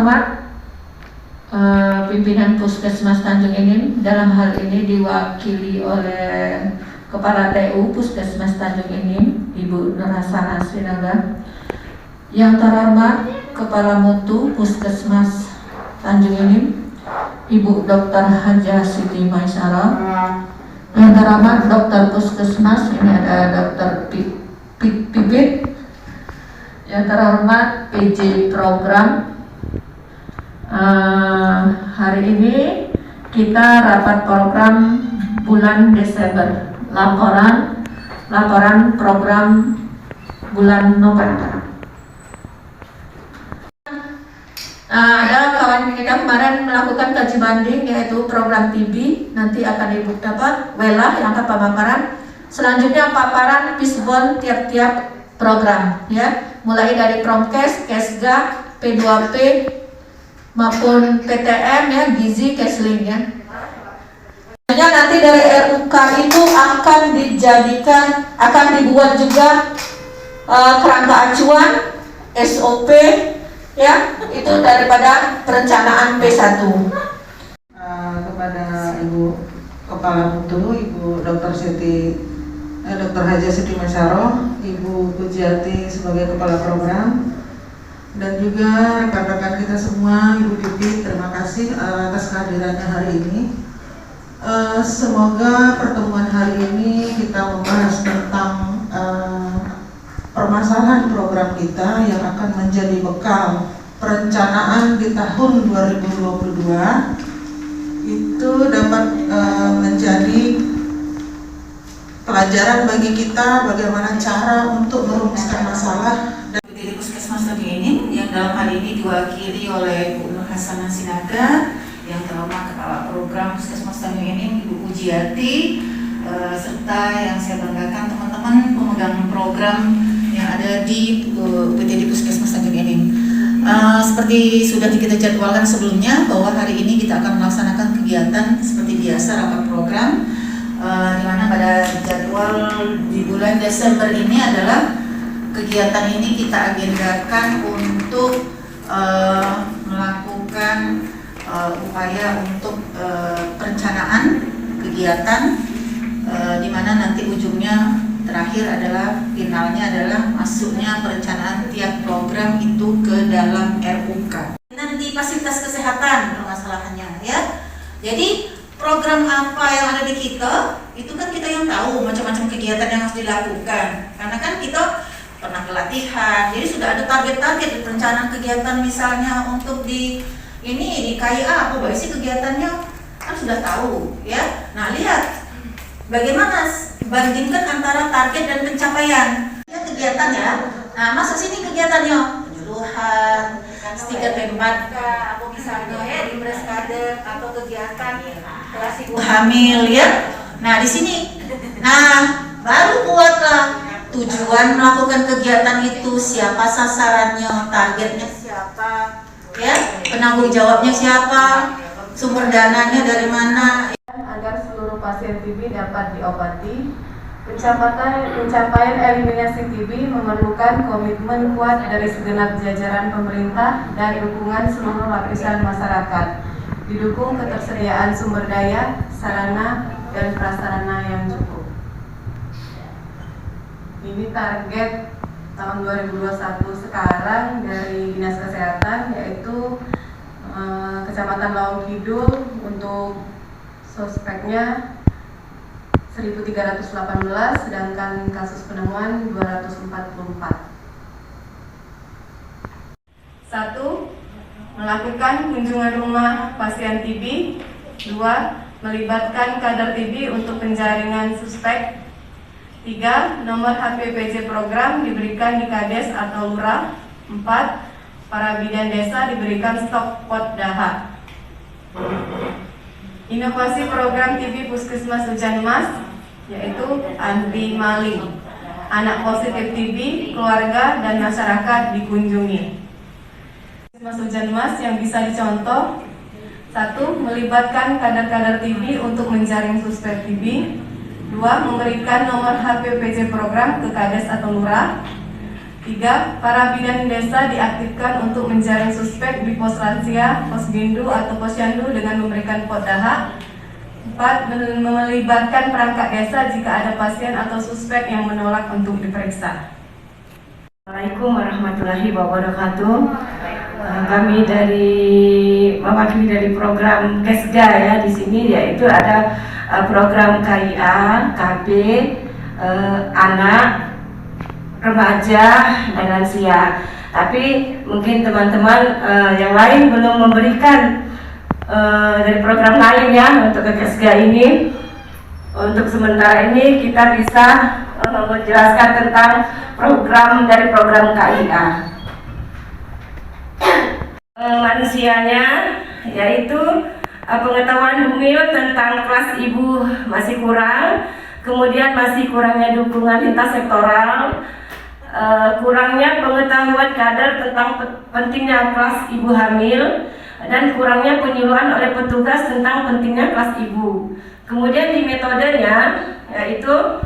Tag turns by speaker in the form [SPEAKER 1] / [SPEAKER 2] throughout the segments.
[SPEAKER 1] terhormat pimpinan Puskesmas Tanjung Enim, dalam hal ini diwakili oleh Kepala TU Puskesmas Tanjung Enim, Ibu Nur Hasanah Sinaga. Yang terhormat Kepala Mutu Puskesmas Tanjung Enim, Ibu Dr. Hajah Siti Maisara. Yang terhormat Dokter Puskesmas, ini ada Dokter Pipit. Yang terhormat PJ Program. Hari ini kita rapat program bulan Desember, laporan program bulan November. Ada kawan kita kemarin melakukan kaji banding, yaitu program TB, nanti akan ibu dapat WELA yang akan pemaparan. Selanjutnya paparan Pisbon tiap-tiap program, ya, mulai dari Promkes, Kesga, P2P maupun PTM, ya, Gizi, Kesling, ya. Nanti dari RUK itu akan dibuat juga kerangka acuan, SOP, ya, itu daripada perencanaan P1.
[SPEAKER 2] Kepada Ibu Kepala Mutu, Ibu Dr. Hajah Siti Maisara, Ibu Pujiati sebagai Kepala Program, dan juga rekan-rekan kita semua, Ibu Dipit, terima kasih atas kehadirannya hari ini. Semoga pertemuan hari ini kita membahas tentang permasalahan program kita yang akan menjadi bekal perencanaan di tahun 2022. Itu dapat menjadi pelajaran bagi kita bagaimana cara untuk merumuskan masalah.
[SPEAKER 3] Dari Puskesmas Tanjung Enim yang dalam hal ini diwakili oleh Bu Nur Hasanah Sinaga, yang terhormat Kepala Program Puskesmas Tanjung Enim Ibu Pujiati, serta yang saya banggakan teman-teman pemegang program yang ada di PTD Puskesmas Tanjung Enim. Seperti sudah kita jadwalkan sebelumnya bahwa hari ini kita akan melaksanakan kegiatan seperti biasa rapat program, di mana pada jadwal di bulan Desember ini adalah kegiatan ini kita agendakan untuk melakukan upaya untuk perencanaan kegiatan, di mana nanti ujungnya terakhir adalah finalnya adalah masuknya perencanaan tiap program itu ke dalam RUK. Nanti fasilitas kesehatan permasalahannya, ya. Jadi program apa yang ada di kita itu kan kita yang tahu macam-macam kegiatan yang harus dilakukan, karena kan kita pernah pelatihan, jadi sudah ada target-target di perencanaan kegiatan. Misalnya untuk di KIA apa sih kegiatannya kan sudah tahu, ya. Nah, lihat bagaimana bandingkan antara target dan pencapaian. Ya, kegiatan, ya. Nah, masuk sini kegiatannya penyuluhan, stiker P4K, atau misalnya ya di Breskade atau kegiatan kelas ibu hamil, ya. Nah, di sini. Nah, baru buatlah tujuan melakukan kegiatan itu, siapa sasarannya, targetnya siapa, ya, penanggung jawabnya siapa, sumber dananya dari mana,
[SPEAKER 4] agar seluruh pasien TB dapat diobati. Pencapaian eliminasi TB memerlukan komitmen kuat dari segenap jajaran pemerintah dan dukungan seluruh lapisan masyarakat. Didukung ketersediaan sumber daya, sarana, dan prasarana yang cukup. Ini target tahun 2021 sekarang dari Dinas Kesehatan, yaitu Kecamatan Lawang Kidul untuk suspeknya 1.318, sedangkan kasus penemuan 244. 1. Melakukan kunjungan rumah pasien TB. 2. Melibatkan kader TB untuk penjaringan suspek. 3. Nomor HPPJ program diberikan di Kades atau Lurah. 4. Para bidan desa diberikan stok pot dahak. Inovasi program TB Puskesmas Hujan Mas, yaitu anti maling. Anak positif TB, keluarga dan masyarakat dikunjungi. Puskesmas Hujan Mas yang bisa dicontoh: 1. Melibatkan kader-kader TB untuk menjaring suspek TB. 2. Memberikan nomor HPPJ program ke Kades atau Lurah. 3. Para bidan desa diaktifkan untuk menjaring suspek di pos lansia, pos bindu atau posyandu dengan memberikan pot dahak. 4. Melibatkan perangkat desa jika ada pasien atau suspek yang menolak untuk diperiksa.
[SPEAKER 5] Assalamualaikum warahmatullahi wabarakatuh. Kami mewakili dari program KESGA ya di sini, yaitu ada program KIA, KB, anak, remaja, dan lansia. Tapi mungkin teman-teman yang lain belum memberikan dari program lain ya untuk KESGA ini. Untuk sementara ini kita bisa menjelaskan tentang dari program KIA. Manusianya yaitu pengetahuan humil tentang kelas ibu masih kurang, kemudian masih kurangnya dukungan lintas sektoral, kurangnya pengetahuan kader tentang pentingnya kelas ibu hamil, dan kurangnya penyuluhan oleh petugas tentang pentingnya kelas ibu. Kemudian di metodenya yaitu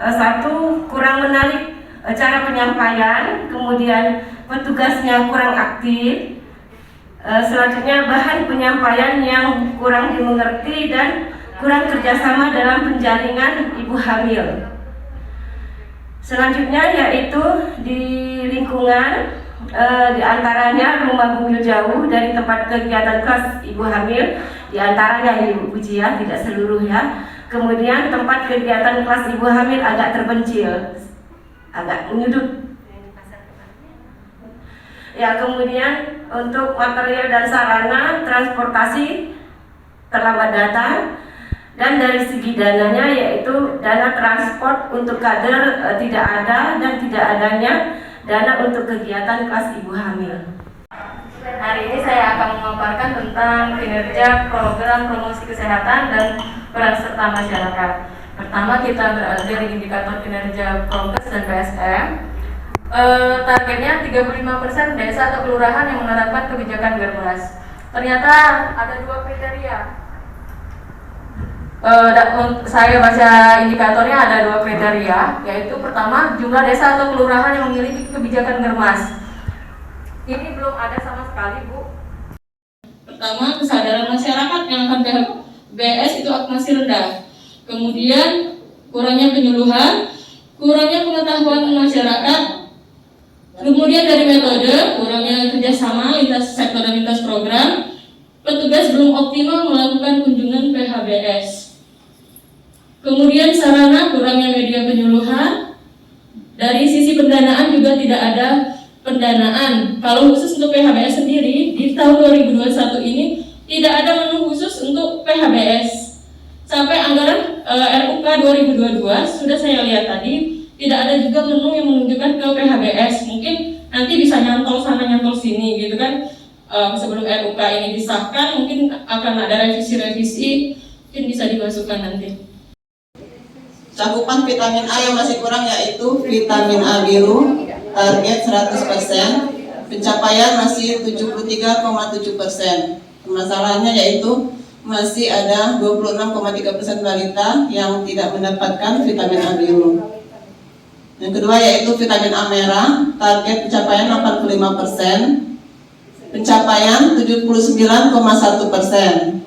[SPEAKER 5] 1. Kurang menarik cara penyampaian, kemudian petugasnya kurang aktif, selanjutnya bahan penyampaian yang kurang dimengerti dan kurang kerjasama dalam penjaringan ibu hamil. Selanjutnya yaitu di lingkungan, diantaranya rumah bumil jauh dari tempat kegiatan kelas ibu hamil, diantaranya Ibu Puji ya, tidak seluruh ya. Kemudian tempat kegiatan kelas ibu hamil agak terpencil, agak menyudut. Ya, kemudian untuk material dan sarana transportasi terlambat datang, dan dari segi dananya yaitu dana transport untuk kader tidak ada, dan tidak adanya dana untuk kegiatan kelas ibu hamil.
[SPEAKER 4] Hari ini saya akan memaparkan tentang kinerja program promosi kesehatan dan peran serta masyarakat. Pertama, kita berada dari indikator kinerja Prokes dan PSM. Targetnya 35% desa atau kelurahan yang menerapkan kebijakan Germas. Ternyata ada 2 kriteria. Saya baca indikatornya ada 2 kriteria, yaitu pertama, jumlah desa atau kelurahan yang memiliki kebijakan Germas. Ini belum ada sama sekali, Bu. Pertama, kesadaran masyarakat yang akan PHBS itu masih rendah. Kemudian, kurangnya penyuluhan, kurangnya pengetahuan masyarakat. Kemudian dari metode, kurangnya kerjasama lintas sektor dan lintas program. Petugas belum optimal melakukan kunjungan PHBS. Kemudian sarana, kurangnya media penyuluhan. Dari sisi pendanaan juga tidak ada pendanaan. Kalau khusus untuk PHBS sendiri, di tahun 2021 ini tidak ada menu khusus untuk PHBS. Sampai anggaran RUK 2022 sudah saya lihat tadi, tidak ada juga menu yang menunjukkan ke PHBS. Mungkin nanti bisa nyantol sana nyantol sini gitu kan. Sebelum RUK ini disahkan, mungkin akan ada revisi-revisi, mungkin bisa dimasukkan nanti.
[SPEAKER 6] Cakupan vitamin A yang masih kurang yaitu vitamin A biru, target 100%, pencapaian masih 73,7%. Masalahnya yaitu masih ada 26,3% balita yang tidak mendapatkan vitamin A biru. Yang kedua yaitu vitamin A merah, target pencapaian 85%, pencapaian 79,1%.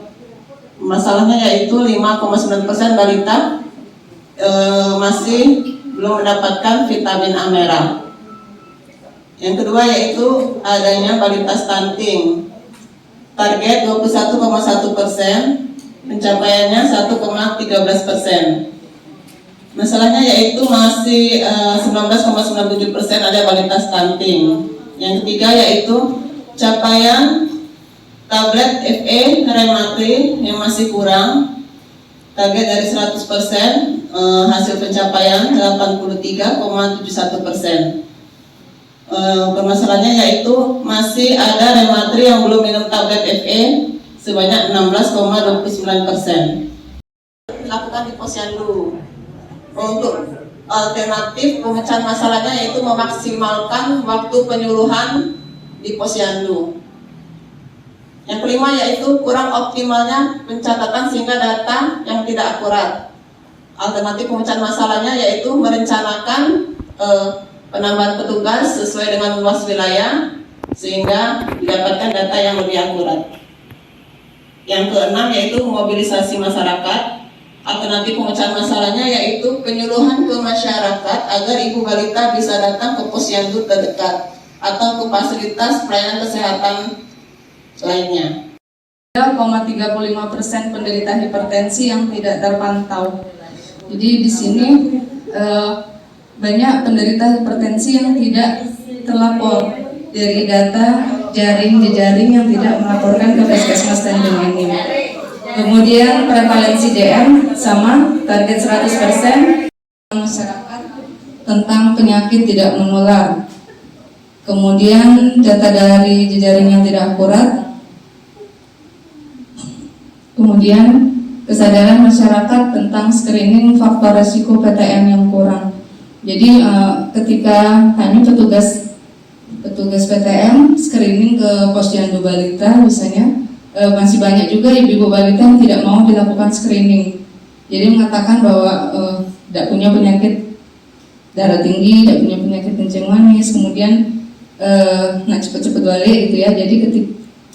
[SPEAKER 6] Masalahnya yaitu 5,9% balita masih belum mendapatkan vitamin A merah. Yang kedua yaitu adanya balita stunting, target 21,1%, pencapaiannya 1,13%. Masalahnya yaitu masih 19,97% ada balita stunting. Yang ketiga yaitu capaian tablet FE Rematri yang masih kurang, target dari 100%, hasil pencapaian 83,71%. Permasalahannya yaitu masih ada rematri yang belum minum tablet FE sebanyak 16,29%. Dilakukan di posyandu. Untuk alternatif pemecahan masalahnya yaitu memaksimalkan waktu penyuluhan di posyandu. Yang kelima yaitu kurang optimalnya pencatatan sehingga data yang tidak akurat. Alternatif pemecahan masalahnya yaitu merencanakan penambahan petugas sesuai dengan luas wilayah sehingga didapatkan data yang lebih akurat. Yang keenam yaitu mobilisasi masyarakat. Alternatif pemecahan masalahnya yaitu penyuluhan ke masyarakat agar ibu balita bisa datang ke posyandu terdekat atau ke fasilitas pelayanan kesehatan lainnya.
[SPEAKER 7] 3,35% penderita hipertensi yang tidak terpantau. Jadi di sini banyak penderita hipertensi yang tidak terlapor dari data jejaring yang tidak melaporkan ke Puskesmas Tanjung Enim. Kemudian prevalensi DM sama target 100% masyarakat tentang penyakit tidak menular. Kemudian data dari jejaring yang tidak akurat. Kemudian kesadaran masyarakat tentang screening faktor resiko PTM yang kurang. Jadi ketika kami petugas PTM screening ke posyandu balita misalnya, masih banyak juga ibu-ibu balita yang tidak mau dilakukan screening. Jadi mengatakan bahwa tidak punya penyakit darah tinggi, tidak punya penyakit kencing manis, kemudian cepat-cepat balik gitu ya. Jadi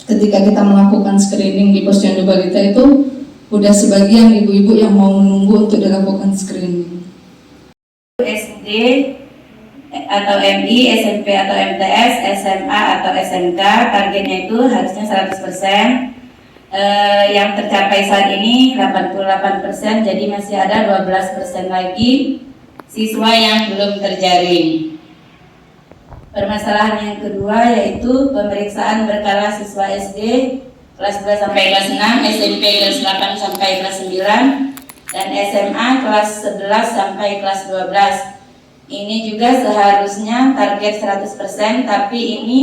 [SPEAKER 7] ketika kita melakukan screening di posyandu balita itu udah sebagian ibu-ibu yang mau menunggu untuk dilakukan screening.
[SPEAKER 5] SD atau MI, SMP atau MTS, SMA atau SMK targetnya itu harusnya 100%. Yang tercapai saat ini 88%, jadi masih ada 12% lagi siswa yang belum terjaring. Permasalahan yang kedua yaitu pemeriksaan berkala siswa SD kelas 2 sampai kelas 6, SMP kelas 8 sampai kelas 9, dan SMA kelas 11 sampai kelas 12. Ini juga seharusnya target 100%, tapi ini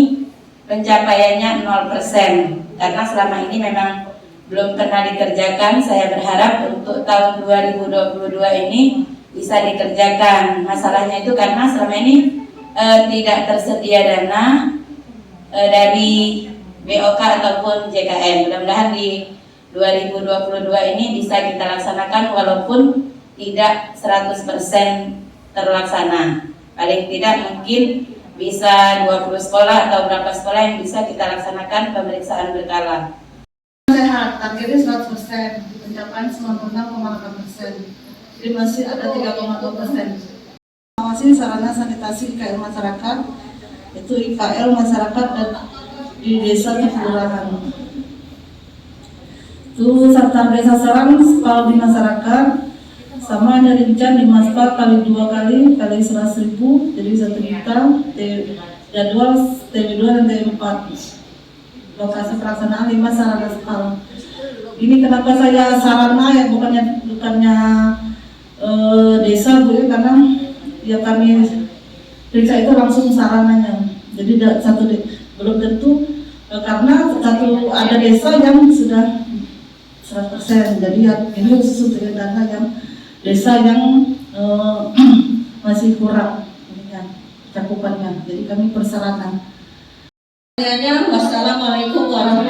[SPEAKER 5] pencapaiannya 0%. Karena selama ini memang belum pernah dikerjakan. Saya berharap untuk tahun 2022 ini bisa dikerjakan. Masalahnya itu karena selama ini tidak tersedia dana dari BOK ataupun JKN. Mudah-mudahan di 2022 ini bisa kita laksanakan walaupun tidak 100% terlaksana. Paling tidak mungkin bisa 20 sekolah atau berapa sekolah yang bisa kita laksanakan pemeriksaan berkala.
[SPEAKER 2] Sehat, targetnya 100%, pencapaian 96,8%. Jadi masih ada 3,2%. Mengawasi sarana sanitasi IKL masyarakat, itu IKL masyarakat dan di desa atau kelurahan. Itu target sasaran kalau di masyarakat sama dari Rinchan di Maspar kali 2 kali 100.000, jadi 1 juta. Jadwal TB2 dan TB4. Lokasi pelaksanaan 5 sarana sekolah. Ini kenapa saya sarana ya bukannya desa Bu ya, karena ya kami periksa itu langsung sarananya. Jadi belum tentu karena ada desa yang sudah 100%. Jadi ya, ini khusus untuk data yang desa yang masih kurang cakupannya. Jadi kami persyaratan.
[SPEAKER 1] Wassalamualaikum warahmatullahi